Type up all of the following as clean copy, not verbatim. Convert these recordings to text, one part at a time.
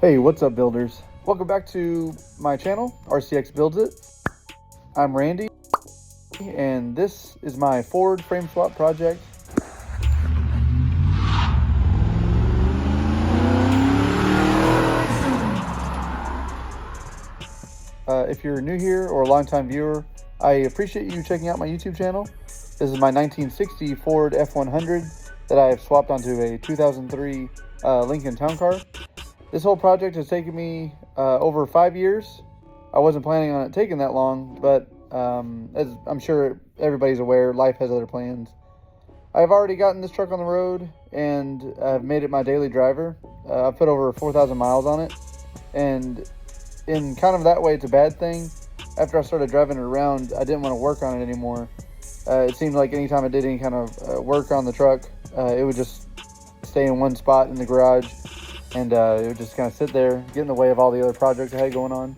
Hey, what's up, builders? Welcome back to my channel, RCX Builds It. I'm Randy, and this is my Ford frame swap project. If you're new here or a longtime viewer, I appreciate you checking out my YouTube channel. This is my 1960 Ford F100 that I have swapped onto a 2003 Lincoln Town Car. This whole project has taken me over 5 years. I wasn't planning on it taking that long, but as I'm sure everybody's aware, life has other plans. I've already gotten this truck on the road, and I've made it my daily driver. I've put over 4,000 miles on it, and in kind of that way, it's a bad thing. After I started driving it around, I didn't want to work on it anymore. It seemed like anytime I did any kind of work on the truck, it would just stay in one spot in the garage, and it would just kind of sit there, get in the way of all the other projects I had going on.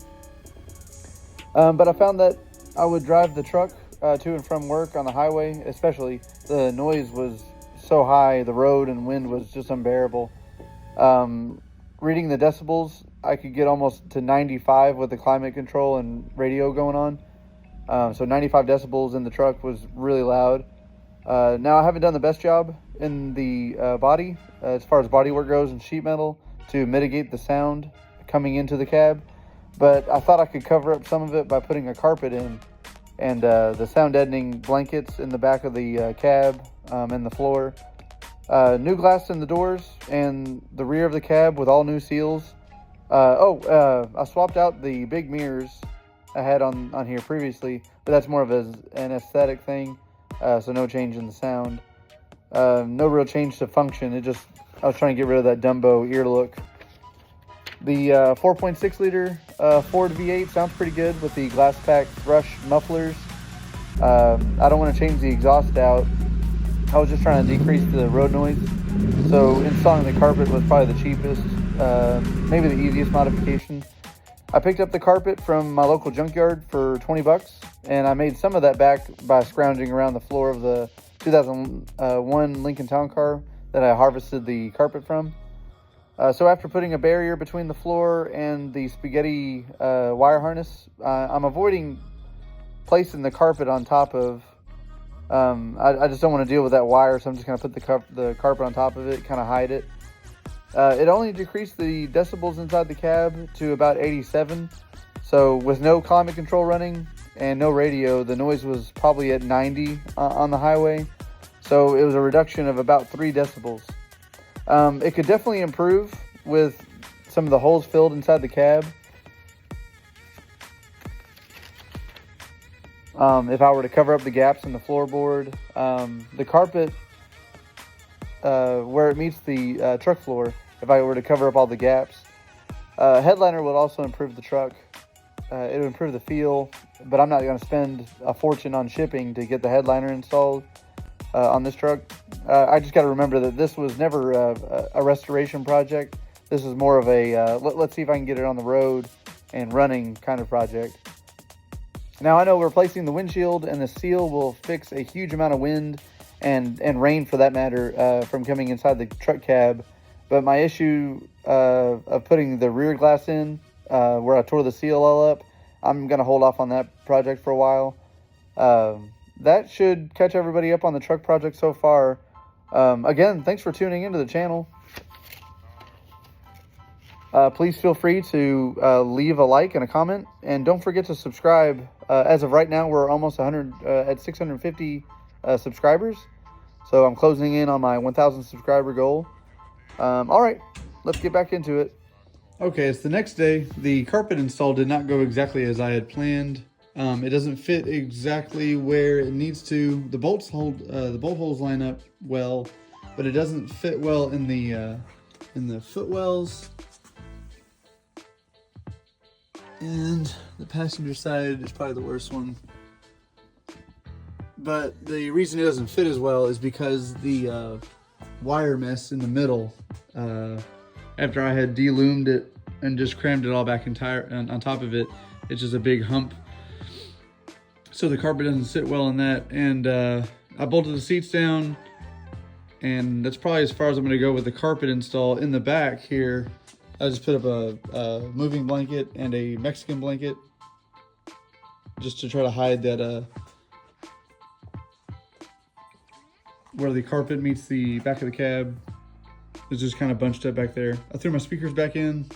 But I found that I would drive the truck to and from work on the highway, especially. The noise was so high, the road and wind was just unbearable. Reading the decibels, I could get almost to 95 with the climate control and radio going on. So 95 decibels in the truck was really loud. Now, I haven't done the best job in the body as far as body work goes and sheet metal to mitigate the sound coming into the cab, but I thought I could cover up some of it by putting a carpet in and the sound deadening blankets in the back of the cab and the floor. New glass in the doors and the rear of the cab with all new seals. I swapped out the big mirrors I had on here previously, but that's more of an aesthetic thing, so no change in the sound. No real change to function. I was trying to get rid of that Dumbo ear look. The 4.6 liter Ford V8 sounds pretty good with the glass pack thrush mufflers. I don't want to change the exhaust out. I was just trying to decrease the road noise. So installing the carpet was probably the cheapest, maybe the easiest modification. I picked up the carpet from my local junkyard for 20 bucks, and I made some of that back by scrounging around the floor of the 2001 Lincoln Town Car that I harvested the carpet from. So after putting a barrier between the floor and the spaghetti wire harness, I'm avoiding placing the carpet on top of. I just don't want to deal with that wire, so I'm just going to put the carpet on top of it, kind of hide it. It only decreased the decibels inside the cab to about 87. So with no climate control running and no radio, the noise was probably at 90 on the highway. So it was a reduction of about 3 decibels. It could definitely improve with some of the holes filled inside the cab. If I were to cover up the gaps in the floorboard, the carpet where it meets the truck floor, if I were to cover up all the gaps, headliner would also improve the truck. It would improve the feel, but I'm not going to spend a fortune on shipping to get the headliner installed on this truck. I just got to remember that this was never a restoration project. This is more of a let's see if I can get it on the road and running kind of project. Now, I know replacing the windshield and the seal will fix a huge amount of wind and rain, for that matter, from coming inside the truck cab. But my issue of putting the rear glass in, where I tore the seal all up, I'm going to hold off on that project for a while. That should catch everybody up on the truck project so far. Again, thanks for tuning into the channel. Please feel free to leave a like and a comment, and don't forget to subscribe. As of right now, we're almost 100 at 650 subscribers, so I'm closing in on my 1,000 subscriber goal. All right, let's get back into it. Okay, it's the next day. The carpet install did not go exactly as I had planned. It doesn't fit exactly where it needs to. The bolt holes line up well, but it doesn't fit well in the footwells. And the passenger side is probably the worst one. But the reason it doesn't fit as well is because the wire mess in the middle, after I had de-loomed it and just crammed it all back on top of it, it's just a big hump. So the carpet doesn't sit well in that. And I bolted the seats down, and that's probably as far as I'm going to go with the carpet install. In the back here, I just put up a moving blanket and a Mexican blanket just to try to hide that where the carpet meets the back of the cab. It's just kind of bunched up back there. I threw my speakers back in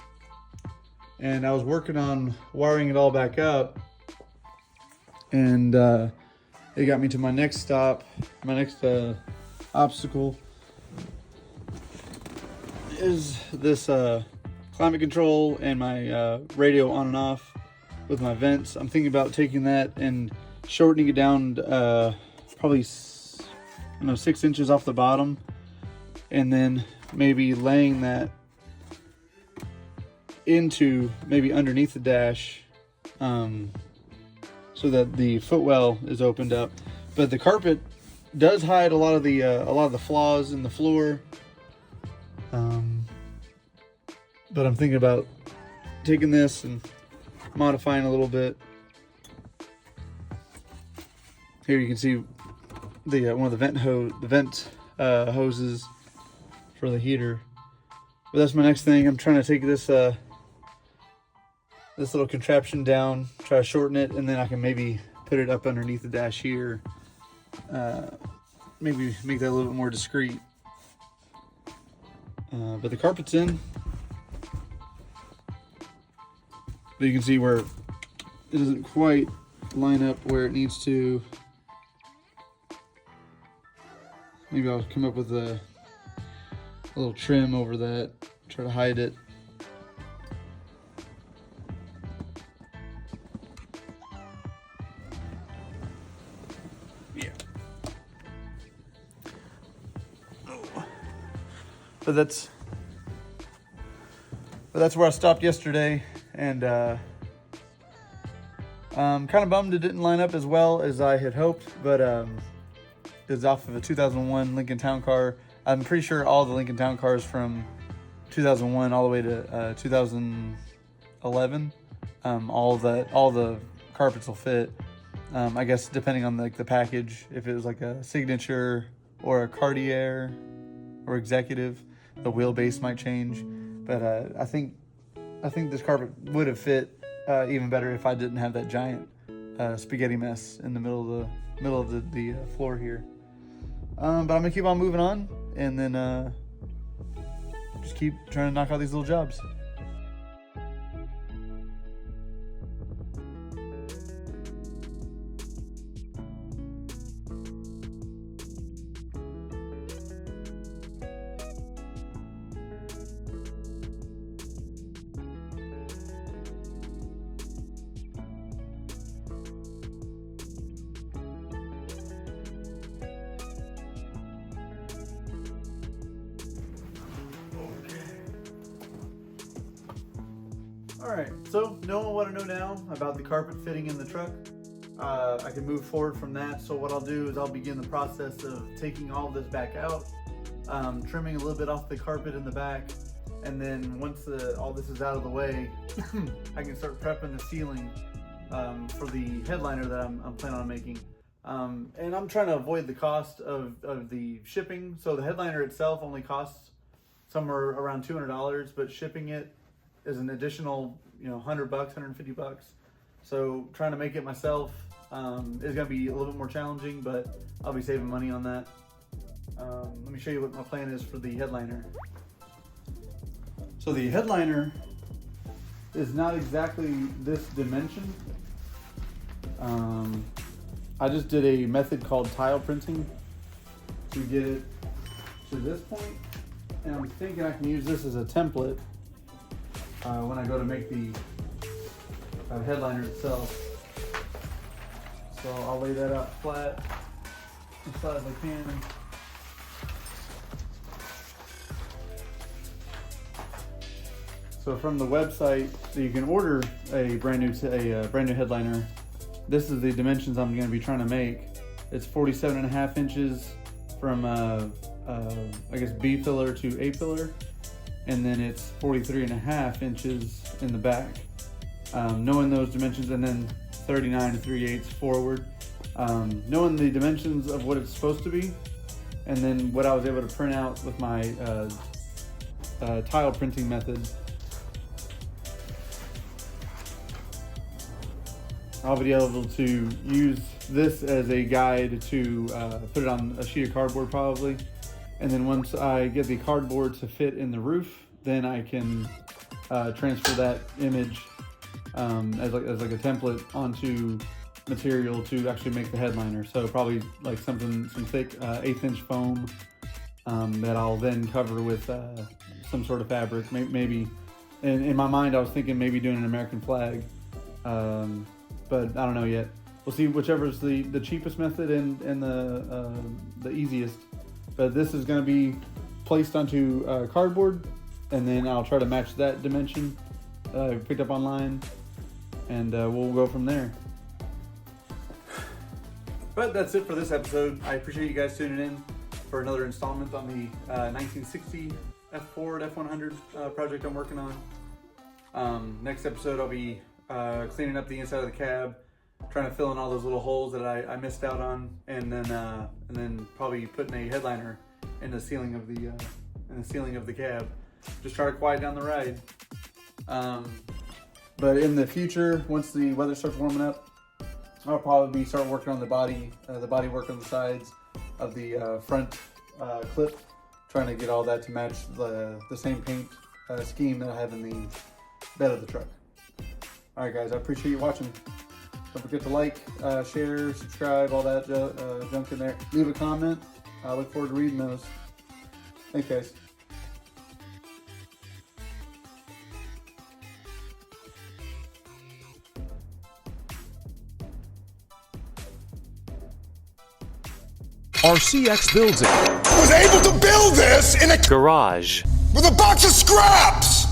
and I was working on wiring it all back up, and it got me to my next stop. My next obstacle is this climate control and my radio on and off with my vents. I'm thinking about taking that and shortening it down probably 6 inches off the bottom, and then maybe laying that into maybe underneath the dash, so that the footwell is opened up. But the carpet does hide a lot of the flaws in the floor. But I'm thinking about taking this and modifying a little bit. Here you can see the one of the vent hoses for the heater. But that's my next thing. I'm trying to take this this little contraption down, try to shorten it, and then I can maybe put it up underneath the dash here. Maybe make that a little bit more discreet. But the carpet's in. But you can see where it doesn't quite line up where it needs to. Maybe I'll come up with a little trim over that, try to hide it. Yeah. But that's where I stopped yesterday, and I'm kind of bummed it didn't line up as well as I had hoped, but it was off of a 2001 Lincoln Town Car. I'm pretty sure all the Lincoln Town Cars from 2001 all the way to 2011, all the carpets will fit. I guess depending on the package, if it was like a Signature or a Cartier or Executive, the wheelbase might change. But I think this carpet would have fit even better if I didn't have that giant spaghetti mess in the middle of the floor here. But I'm gonna keep on moving on, and then just keep trying to knock out these little jobs. Alright, so knowing what I know now about the carpet fitting in the truck, I can move forward from that. So what I'll do is I'll begin the process of taking all this back out, trimming a little bit off the carpet in the back, and then once all this is out of the way, I can start prepping the ceiling for the headliner that I'm planning on making. And I'm trying to avoid the cost of the shipping. So the headliner itself only costs somewhere around $200, but shipping it is an additional, $100, $150. So trying to make it myself is gonna be a little bit more challenging, but I'll be saving money on that. Let me show you what my plan is for the headliner. So the headliner is not exactly this dimension. I just did a method called tile printing to get it to this point, and I'm thinking I can use this as a template when I go to make the headliner itself. So I'll lay that out flat, as flat as I can. So from the website, you can order a brand new headliner. This is the dimensions I'm going to be trying to make. It's 47.5 inches from I guess B pillar to A pillar, and then it's 43.5 inches in the back. Knowing those dimensions, and then 39 to 3/8 forward. Knowing the dimensions of what it's supposed to be, and then what I was able to print out with my tile printing method, I'll be able to use this as a guide to put it on a sheet of cardboard probably. And then once I get the cardboard to fit in the roof, then I can transfer that image as like a template onto material to actually make the headliner. So probably like some thick 1/8 inch foam that I'll then cover with some sort of fabric. Maybe in my mind I was thinking maybe doing an American flag, but I don't know yet. We'll see whichever's the cheapest method and the easiest. But this is going to be placed onto cardboard, and then I'll try to match that dimension that I picked up online, and we'll go from there. But that's it for this episode. I appreciate you guys tuning in for another installment on the 1960 Ford F100 project I'm working on. Next episode I'll be cleaning up the inside of the cab, trying to fill in all those little holes that I missed out on, and then probably putting a headliner in the ceiling of the cab. Just try to quiet down the ride. But in the future, once the weather starts warming up, I'll probably start working on the body work on the sides of the front clip, trying to get all that to match the same paint scheme that I have in the bed of the truck. All right, guys, I appreciate you watching. Don't forget to like, share, subscribe, all that junk in there. Leave a comment. I look forward to reading those. Thanks, guys. RCX builds it. Was able to build this in a Garage. with a box of scraps.